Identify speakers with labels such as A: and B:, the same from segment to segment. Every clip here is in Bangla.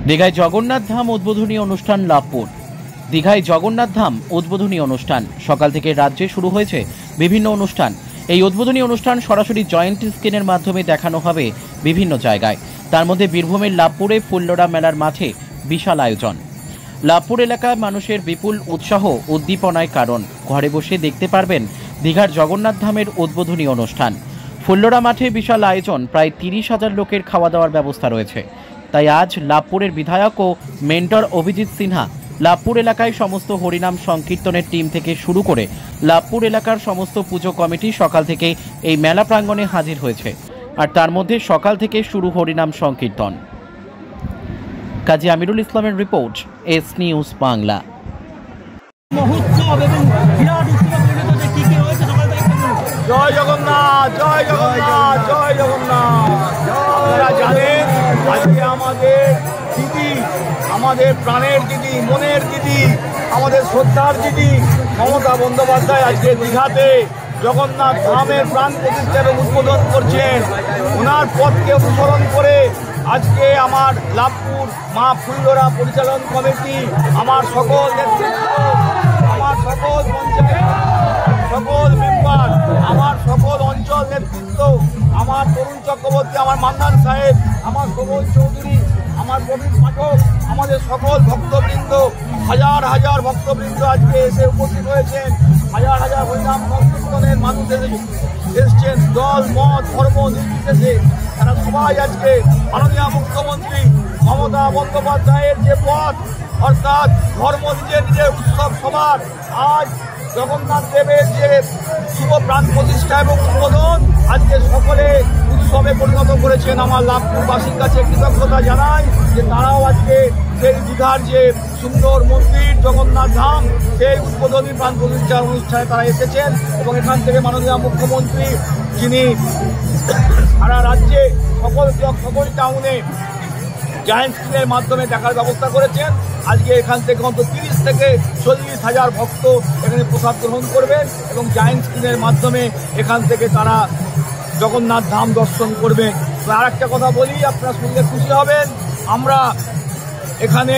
A: দীঘায় জগন্নাথ ধাম উদ্বোধনী অনুষ্ঠান লাভপুর। দীঘায় জগন্নাথ ধাম উদ্বোধনী অনুষ্ঠান সকাল থেকে রাজ্যে শুরু হয়েছে বিভিন্ন অনুষ্ঠান। এই উদ্বোধনী অনুষ্ঠান সরাসরি জয়েন্ট স্ক্রিনের মাধ্যমে দেখানো হবে বিভিন্ন জায়গায়। তার মধ্যে বীরভূমের লাভপুরে ফুল্লরা মেলার মাঠে বিশাল আয়োজন। লাভপুর এলাকায় মানুষের বিপুল উৎসাহ উদ্দীপনায় কারণ ঘরে বসে দেখতে পারবেন দীঘার জগন্নাথ ধামের উদ্বোধনী অনুষ্ঠান। ফুল্লরা মাঠে বিশাল আয়োজন, প্রায় 30,000 লোকের খাওয়া দাওয়ার ব্যবস্থা রয়েছে। তাই আজ লাভপুরের বিধায়ক ও মেন্টর অভিজিৎ সিনহা লাভপুর এলাকায় সমস্ত হরিনাম সংকীর্তনের টিম থেকে শুরু করে লাভপুর এলাকার সমস্ত পুজো কমিটি সকাল থেকে এই মেলা প্রাঙ্গণে হাজির হয়েছে। আর তার মধ্যে সকাল থেকে শুরু হরিনাম সংকীর্তন। কাজী আমিরুল ইসলামের রিপোর্ট, এস নিউজ বাংলা।
B: জয় জগন্নাথ, জয় জগন্নাথ, জয় জগন্নাথ। আপনারা জানেন আজকে আমাদের দিদি, আমাদের প্রাণের দিদি, মনের দিদি, আমাদের শ্রদ্ধার দিদি মমতা বন্দ্যোপাধ্যায় আজকে দীঘাতে জগন্নাথ ধামের প্রাণ প্রতিষ্ঠা এবং উদ্বোধন করছেন। ওনার পথকে অনুসরণ করে আজকে আমার লাভপুর মা ফুল্লরা পরিচালন কমিটি, আমার সকল নেতৃত্ব, আমার সকল পঞ্চায়েত, সকল মেম্বার, আমার সকল অঞ্চল নেতৃত্ব, আমার তরুণ চক্রবর্তী, আমার মান্নান সাহেব, আমার সবল চৌধুরী, আমার প্রবীণ পাঠক, আমাদের সকল ভক্তবৃন্দ, হাজার হাজার ভক্তবৃন্দ আজকে এসে উপস্থিত হয়েছেন। হাজার হাজার হরিনাম সংকীর্তনের মানুষ এসছেন, দল মত ধর্ম নির্বিশেষে তারা সবাই আজকে মাননীয় মুখ্যমন্ত্রী মমতা বন্দ্যোপাধ্যায়ের যে পথ, অর্থাৎ ধর্ম নিজের নিজের উৎসব সবার, আজ জগন্নাথ দেবের যে শুভ প্রাণ প্রতিষ্ঠা এবং উদ্বোধন আজকে সকলে উৎসবে পরিণত করেছেন। আমার লাভপুরবাসীর কাছে কৃতজ্ঞতা জানাই যে তারাও আজকে সেই দীঘার যে সুন্দর মন্দির জগন্নাথ ধাম, সেই উদ্বোধনী প্রাণ প্রতিষ্ঠার অনুষ্ঠানে তারা এসেছেন এবং এখান থেকে মাননীয় মুখ্যমন্ত্রী, যিনি সারা রাজ্যে সকল ব্লক, সকল টাউনে জায়েন্ট স্ক্রিনের মাধ্যমে দেখার ব্যবস্থা করেছেন। আজকে এখান থেকে অন্তত 30 থেকে 40,000 ভক্ত এখানে প্রসাদ গ্রহণ করবেন এবং জায়েন্ট স্ক্রিনের মাধ্যমে এখান থেকে তারা জগন্নাথ ধাম দর্শন করবেন। তো আর একটা কথা বলি, আপনারা শুনলে খুশি হবেন, আমরা এখানে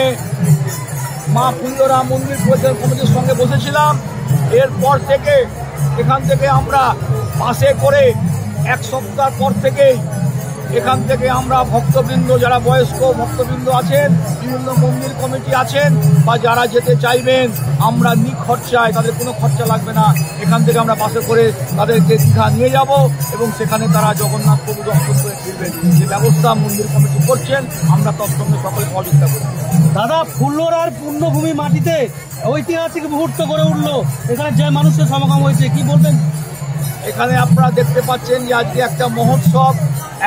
B: মা ফুল্লরা মন্দির পরিচালন কমিটির সঙ্গে বসেছিলাম। এরপর থেকে এখান থেকে আমরা বাসে করে 1 সপ্তাহ পর থেকেই এখান থেকে আমরা ভক্তবৃন্দ, যারা বয়স্ক ভক্তবৃন্দ আছেন, বিভিন্ন মন্দির কমিটি আছেন বা যারা যেতে চাইবেন, আমরা নিখরচায়, তাদের কোনো খরচা লাগবে না, এখান থেকে আমরা বাসে করে তাদেরকে দীঘা নিয়ে যাব এবং সেখানে তারা জগন্নাথ প্রভু দর্শন করে ফিরবেন। যে ব্যবস্থা মন্দির কমিটি করছেন, আমরা তৎসঙ্গে সকলে সহযোগিতা করি।
C: দাদা, ফুল্লরার পূর্ণভূমি মাটিতে ঐতিহাসিক মুহূর্ত গড়ে উঠলো, এখানে যে মানুষের সমাগম হয়েছে, কি বলবেন?
B: এখানে আপনারা দেখতে পাচ্ছেন যে আজকে একটা মহোৎসব,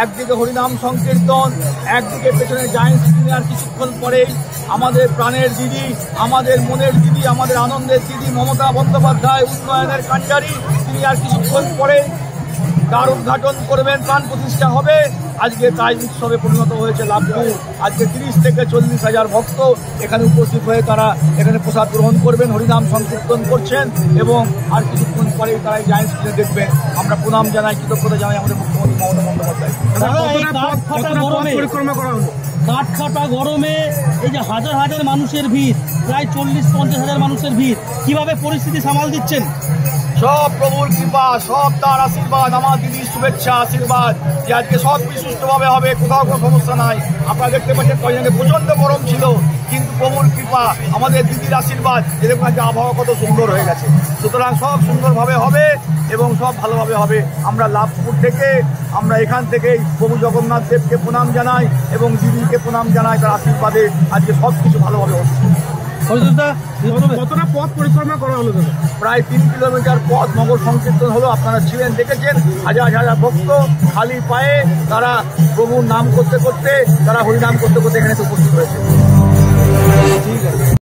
B: একদিকে হরিনাম সংকীর্তন, একদিকে পেছনে জায়েন্ট স্ক্রিনে আর কিছুক্ষণ পরেই আমাদের প্রাণের দিদি, আমাদের মনের দিদি, আমাদের আনন্দের দিদি মমতা বন্দ্যোপাধ্যায়, উন্নয়নের কাণ্ডারি, তিনি আর কিছুক্ষণ পরেই তার উদ্ঘাটন করবেন, প্রাণ প্রতিষ্ঠা হবে। আজকে তাই উৎসবে পরিণত হয়েছে লাভপুর। আজকে 30 থেকে 40,000 ভক্ত এখানে উপস্থিত হয়ে তারা এখানে প্রসাদ গ্রহণ করবেন, হরিনাম সংকীর্তন করছেন এবং আর কিছুক্ষণ পরেই তারা জায়েন্ট স্ক্রিনে দেখবেন। আমরা প্রণাম জানাই, কৃতজ্ঞতা জানাই আমাদের মুখ্যমন্ত্রী মমতা বন্দ্যোপাধ্যায়।
C: কাঠফাটা গরমে এই যে হাজার হাজার মানুষের ভিড়, প্রায় 40-50 মানুষের ভিড়, কিভাবে পরিস্থিতি সামাল দিচ্ছেন?
B: সব প্রভুর কৃপা, সব তার আশীর্বাদ, আমার দিদির শুভেচ্ছা আশীর্বাদ যে আজকে সব সুষ্ঠুভাবে হবে, কোথাও কোনো সমস্যা নাই। আপনারা দেখতে পাচ্ছেন কয়েকজনে প্রচণ্ড গরম ছিল, কিন্তু প্রভুর কৃপা, আমাদের দিদির আশীর্বাদ, যেরকম আজকে আবহাওয়া কত সুন্দর হয়ে গেছে। সুতরাং সব সুন্দরভাবে হবে এবং সব ভালোভাবে হবে। আমরা লাভপুর থেকে, আমরা এখান থেকেই প্রভু জগন্নাথ দেবকে প্রণাম জানাই এবং দিদিকে প্রণাম জানাই, তার আশীর্বাদে আজকে সব কিছু ভালোভাবে হচ্ছে।
C: কতটা পথ পরিক্রমা করা হলো?
B: প্রায় 3 কিলোমিটার পথ নগর সংকীর্তন হলো। আপনারা ছিলেন, দেখেছেন, হাজার হাজার ভক্ত খালি পায়ে তারা প্রভুর নাম করতে করতে, তারা হরিনাম করতে করতে এখানে উপস্থিত হয়েছে। ঠিক আছে।